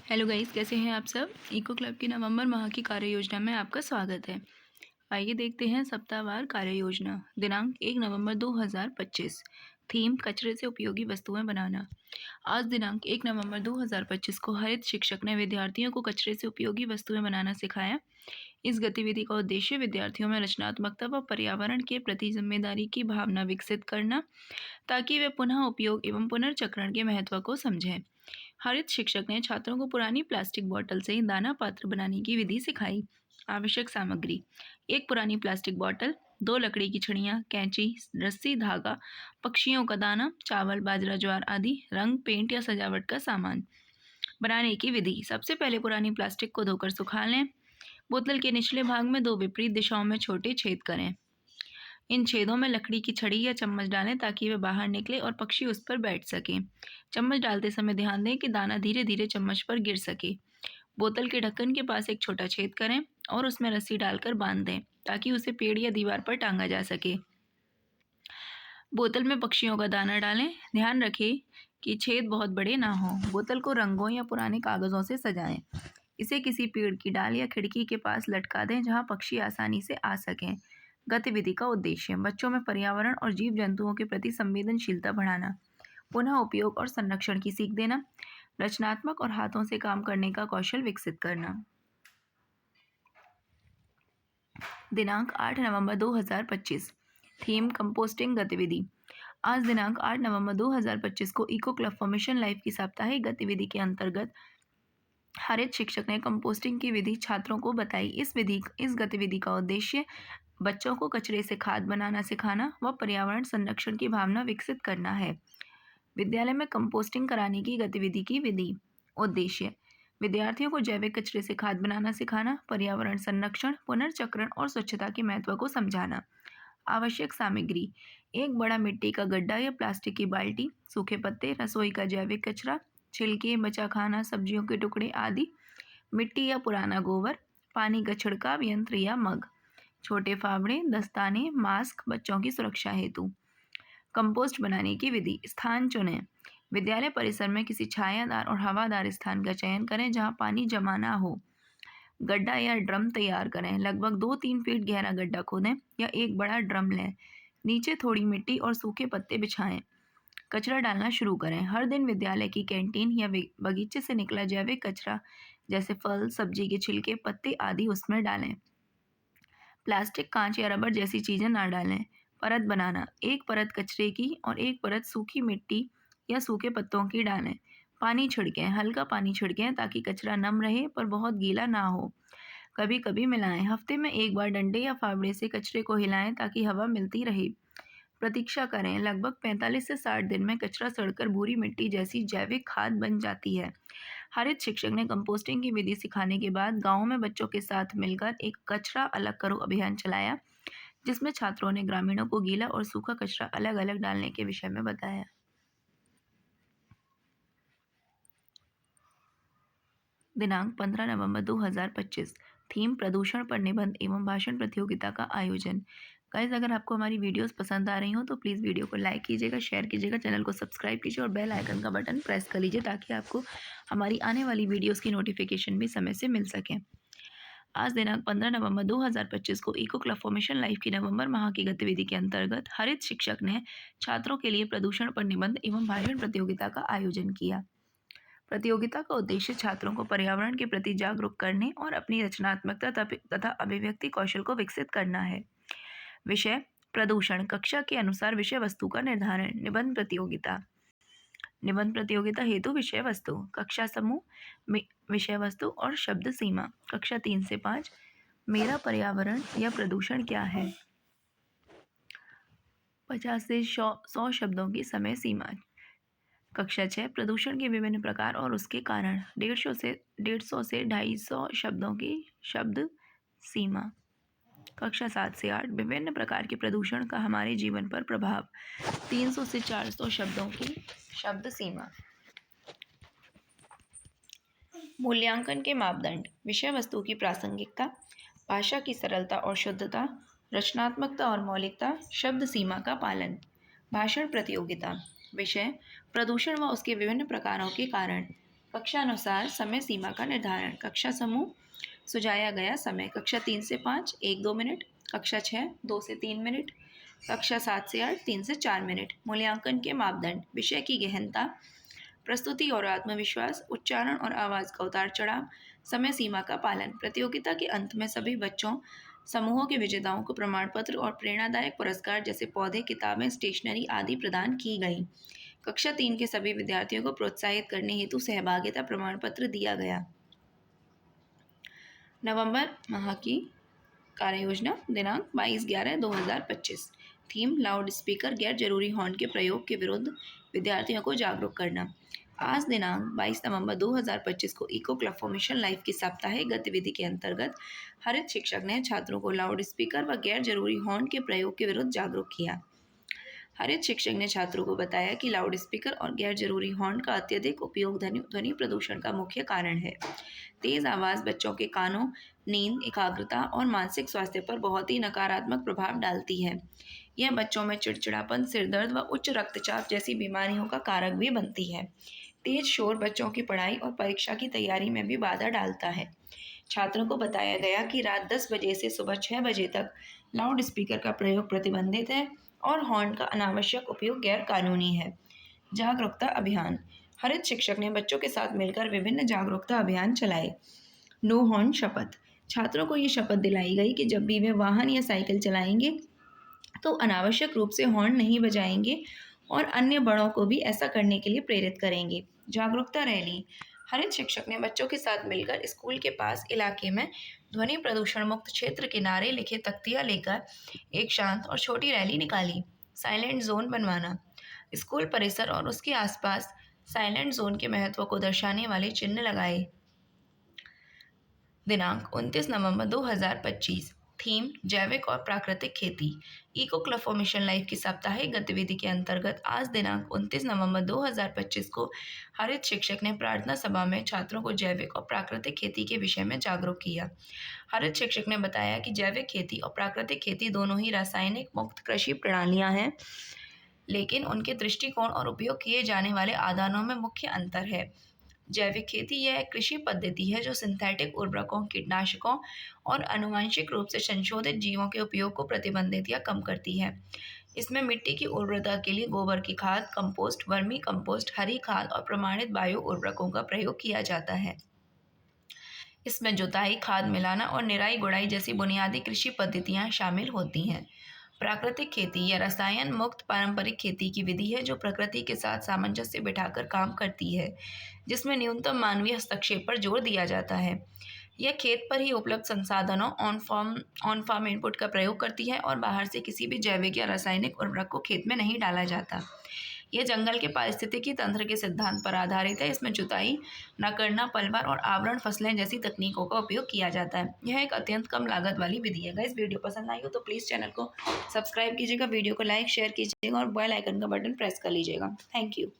Hello guys, कैसे हैं आप सब। इको क्लब की नवंबर माह की कार्य योजना में आपका स्वागत है। आइए देखते हैं सप्ताहवार कार्य योजना। दिनांक 1 नवंबर 2025। थीम कचरे से उपयोगी वस्तुएं बनाना। आज दिनांक 1 नवंबर 2025 को हरित शिक्षक ने विद्यार्थियों को कचरे से उपयोगी वस्तुएं बनाना सिखाया। इस गतिविधि का उद्देश्य विद्यार्थियों में रचनात्मकता व पर्यावरण के प्रति जिम्मेदारी की भावना विकसित करना, ताकि वे पुनः उपयोग एवं पुनर्चक्रण के महत्व को समझें। हरित शिक्षक ने छात्रों को पुरानी प्लास्टिक बोतल से दाना पात्र बनाने की विधि सिखाई। आवश्यक सामग्री: एक पुरानी प्लास्टिक बोतल, 2 लकड़ी की छड़ियाँ, कैंची, रस्सी, धागा, पक्षियों का दाना, चावल, बाजरा, ज्वार आदि, रंग, पेंट या सजावट का सामान। बनाने की विधि: सबसे पहले पुरानी प्लास्टिक को धोकर सुखा लें। बोतल के निचले भाग में 2 विपरीत दिशाओं में छोटे छेद करें। इन छेदों में लकड़ी की छड़ी या चम्मच डालें ताकि वे बाहर निकले और पक्षी उस पर बैठ सकें। चम्मच डालते समय ध्यान दें कि दाना धीरे धीरे चम्मच पर गिर सके। बोतल के ढक्कन के पास एक छोटा छेद करें और उसमें रस्सी डालकर बांध दें ताकि उसे पेड़ या दीवार पर टांगा जा सके। बोतल में पक्षियों का दाना डालें। ध्यान रखें कि छेद बहुत बड़े ना हों। बोतल को रंगों या पुराने कागज़ों से सजाएं। इसे किसी पेड़ की डाल या खिड़की के पास लटका दें जहां पक्षी आसानी से आ सकें। गतिविधि का उद्देश्य: बच्चों में पर्यावरण और जीव जंतुओं के प्रति संवेदनशीलता बढ़ाना, पुनः उपयोग और संरक्षण की सीख देना, रचनात्मक और हाथों से काम करने का कौशल विकसित करना। दिनांक 8 नवंबर 2025। थीम कंपोस्टिंग गतिविधि। आज दिनांक 8 नवंबर 2025 को eco club for mission life की साप्ताहिक गतिविधि के अंतर्गत हरित शिक्षक ने कंपोस्टिंग की विधि छात्रों को बताई। इस गतिविधि का उद्देश्य बच्चों को कचरे से खाद बनाना सिखाना व पर्यावरण संरक्षण की भावना विकसित करना है। विद्यालय में कंपोस्टिंग कराने की गतिविधि की विधि। उद्देश्य: विद्यार्थियों को जैविक कचरे से खाद बनाना सिखाना, पर्यावरण संरक्षण, पुनर्चक्रण और स्वच्छता के महत्व को समझाना। आवश्यक सामग्री: एक बड़ा मिट्टी का गड्ढा या प्लास्टिक की बाल्टी, सूखे पत्ते, रसोई का जैविक कचरा, छिलके, बचा खाना, सब्जियों के टुकड़े आदि, मिट्टी या पुराना गोबर, पानी का छिड़काव यंत्र या मग, छोटे फावड़े, दस्ताने, मास्क बच्चों की सुरक्षा हेतु। कंपोस्ट बनाने की विधि। स्थान चुनें। विद्यालय परिसर में किसी छायादार और हवादार स्थान का चयन करें जहां पानी जमा ना हो। गड्ढा या ड्रम तैयार करें। लगभग 2-3 फीट गहरा गड्ढा खोदें या एक बड़ा ड्रम लें। नीचे थोड़ी मिट्टी और सूखे पत्ते बिछाएं। कचरा डालना शुरू करें। हर दिन विद्यालय की कैंटीन या बगीचे से निकला जैविक कचरा जैसे फल, सब्जी के छिलके, पत्ते आदि उसमें डालें। प्लास्टिक, कांच या रबर जैसी चीज़ें ना डालें। परत बनाना। एक परत कचरे की और एक परत सूखी मिट्टी या सूखे पत्तों की डालें। पानी छिड़कें। हल्का पानी छिड़कें ताकि कचरा नम रहे पर बहुत गीला ना हो। कभी कभी मिलाएं। हफ्ते में एक बार डंडे या फावड़े से कचरे को हिलाएं ताकि हवा मिलती रहे। प्रतीक्षा करें। लगभग 45 से 60 दिन में कचरा सड़कर भूरी मिट्टी जैसी जैविक खाद बन जाती है। हरित शिक्षक ने कंपोस्टिंग की विधि सिखाने के बाद गांव में बच्चों के साथ मिलकर एक कचरा अलग करो अभियान चलाया, जिसमें छात्रों ने ग्रामीणों को गीला और सूखा कचरा अलग अलग डालने के विषय में बताया। दिनांक 15 नवंबर 2025। थीम प्रदूषण पर निबंध एवं भाषण प्रतियोगिता का आयोजन। गाइस, अगर आपको हमारी वीडियोस पसंद आ रही हो तो प्लीज़ वीडियो को लाइक कीजिएगा, शेयर कीजिएगा, चैनल को सब्सक्राइब कीजिए और बेल आइकन का बटन प्रेस कर लीजिए ताकि आपको हमारी आने वाली वीडियोस की नोटिफिकेशन भी समय से मिल सके। आज दिनांक 15 नवंबर 2025 को eco club for mission life की नवंबर माह की गतिविधि के अंतर्गत हरित शिक्षक ने छात्रों के लिए प्रदूषण पर निबंध एवं भाषण प्रतियोगिता का आयोजन किया। प्रतियोगिता का उद्देश्य छात्रों को पर्यावरण के प्रति जागरूक करने और अपनी रचनात्मकता तथा अभिव्यक्ति कौशल को विकसित करना है। विषय: प्रदूषण। कक्षा के अनुसार विषय वस्तु का निर्धारण। निबंध प्रतियोगिता हेतु विषय वस्तु। कक्षा समूह विषय वस्तु और शब्द सीमा। कक्षा 3 से 5 मेरा पर्यावरण या प्रदूषण क्या है। 50 से 100 शब्दों की समय सीमा। कक्षा 6 प्रदूषण के विभिन्न प्रकार और उसके कारण। 150 से 250 शब्दों की शब्द सीमा। कक्षा 7 से 8 विभिन्न प्रकार के प्रदूषण का हमारे जीवन पर प्रभाव। 300 से 400 शब्दों की शब्द सीमा। मूल्यांकन के मापदंड। विषय वस्तु की प्रासंगिकता, भाषा की सरलता और शुद्धता, रचनात्मकता और मौलिकता, शब्द सीमा का पालन। भाषण प्रतियोगिता। विषय: प्रदूषण व उसके विभिन्न प्रकारों के कारण। कक्षा अनुसार समय सीमा का निर्धारण। कक्षा समूह सुझाया गया समय: कक्षा 3 से 5 1-2 मिनट, कक्षा 6 2 से 3 मिनट, कक्षा 7 से 8 3 से 4 मिनट। मूल्यांकन के मापदंड: विषय की गहनता, प्रस्तुति और आत्मविश्वास, उच्चारण और आवाज़ का उतार चढ़ाव, समय सीमा का पालन। प्रतियोगिता के अंत में सभी बच्चों समूहों के विजेताओं को प्रमाण पत्र और प्रेरणादायक पुरस्कार जैसे पौधे, किताबें, स्टेशनरी आदि प्रदान की गई। कक्षा 3 के सभी विद्यार्थियों को प्रोत्साहित करने हेतु सहभागिता प्रमाण पत्र दिया गया। नवंबर माह की कार्य योजना। दिनांक 22/11/2025। थीम: लाउड स्पीकर गैर जरूरी हॉर्न के प्रयोग के विरुद्ध विद्यार्थियों को जागरूक करना। आज दिनांक 22 नवंबर 2025 को eco club for mission life की साप्ताहिक गतिविधि के अंतर्गत हरित शिक्षक ने छात्रों को लाउड स्पीकर व गैर जरूरी हॉर्न के प्रयोग के विरुद्ध जागरूक किया। हरित शिक्षक ने छात्रों को बताया कि लाउड स्पीकर और गैर जरूरी हॉर्न का अत्यधिक उपयोग ध्वनि प्रदूषण का मुख्य कारण है। तेज आवाज़ बच्चों के कानों, नींद, एकाग्रता और मानसिक स्वास्थ्य पर बहुत ही नकारात्मक प्रभाव डालती है। यह बच्चों में चिड़चिड़ापन, सिरदर्द व उच्च रक्तचाप जैसी बीमारियों का कारक भी बनती है। तेज शोर बच्चों की पढ़ाई और परीक्षा की तैयारी में भी बाधा डालता है। छात्रों को बताया गया कि रात 10 बजे से सुबह 6 बजे तक लाउड स्पीकर का प्रयोग प्रतिबंधित है और हॉर्न का अनावश्यक उपयोग गैर कानूनी है। जागरूकता अभियान। हरित शिक्षक ने बच्चों के साथ मिलकर विभिन्न जागरूकता अभियान चलाए। नो हॉर्न शपथ। छात्रों को ये शपथ दिलाई गई कि जब भी वे वाहन या साइकिल चलाएंगे तो अनावश्यक रूप से हॉर्न नहीं बजाएंगे और अन्य बड़ों को भी ऐसा करने के लिए प्रेरित करेंगे। जागरूकता रैली। हरित शिक्षक ने बच्चों के साथ मिलकर स्कूल के पास इलाके में ध्वनि प्रदूषण मुक्त क्षेत्र के नारे लिखे तख्तियाँ लेकर एक शांत और छोटी रैली निकाली। साइलेंट जोन बनवाना। स्कूल परिसर और उसके आसपास साइलेंट जोन के महत्व को दर्शाने वाले चिन्ह लगाए। दिनांक 29 नवंबर 2025। थीम: जैविक और प्राकृतिक खेती। Eco club for mission life की साप्ताहिक गतिविधि के अंतर्गत आज दिनांक 29 नवंबर 2025 को हरित शिक्षक ने प्रार्थना सभा में छात्रों को जैविक और प्राकृतिक खेती के विषय में जागरूक किया। हरित शिक्षक ने बताया कि जैविक खेती और प्राकृतिक खेती दोनों ही रासायनिक मुक्त कृषि प्रणालियां हैं, लेकिन उनके दृष्टिकोण और उपयोग किए जाने वाले आदानों में मुख्य अंतर है। जैविक खेती यह एक कृषि पद्धति है जो सिंथेटिक उर्वरकों, कीटनाशकों और आनुवंशिक रूप से संशोधित जीवों के उपयोग को प्रतिबंधित या कम करती है। इसमें मिट्टी की उर्वरता के लिए गोबर की खाद, कंपोस्ट, वर्मी कंपोस्ट, हरी खाद और प्रमाणित बायो उर्वरकों का प्रयोग किया जाता है। इसमें जुताई, खाद मिलाना और निराई गुड़ाई जैसी बुनियादी कृषि पद्धतियाँ शामिल होती हैं। प्राकृतिक खेती यह रसायन मुक्त पारंपरिक खेती की विधि है जो प्रकृति के साथ सामंजस्य बिठाकर काम करती है, जिसमें न्यूनतम मानवीय हस्तक्षेप पर जोर दिया जाता है। यह खेत पर ही उपलब्ध संसाधनों ऑन फार्म इनपुट का प्रयोग करती है और बाहर से किसी भी जैविक या रासायनिक उर्वरक को खेत में नहीं डाला जाता। यह जंगल के पारिस्थितिकी तंत्र के सिद्धांत पर आधारित है। इसमें जुताई न करना, पलवर और आवरण फसलें जैसी तकनीकों का उपयोग किया जाता है। यह एक अत्यंत कम लागत वाली विधि है। गाइस, वीडियो पसंद आई हो तो प्लीज़ चैनल को सब्सक्राइब कीजिएगा, वीडियो को लाइक शेयर कीजिएगा और बेल आइकन का बटन प्रेस कर लीजिएगा। Thank you.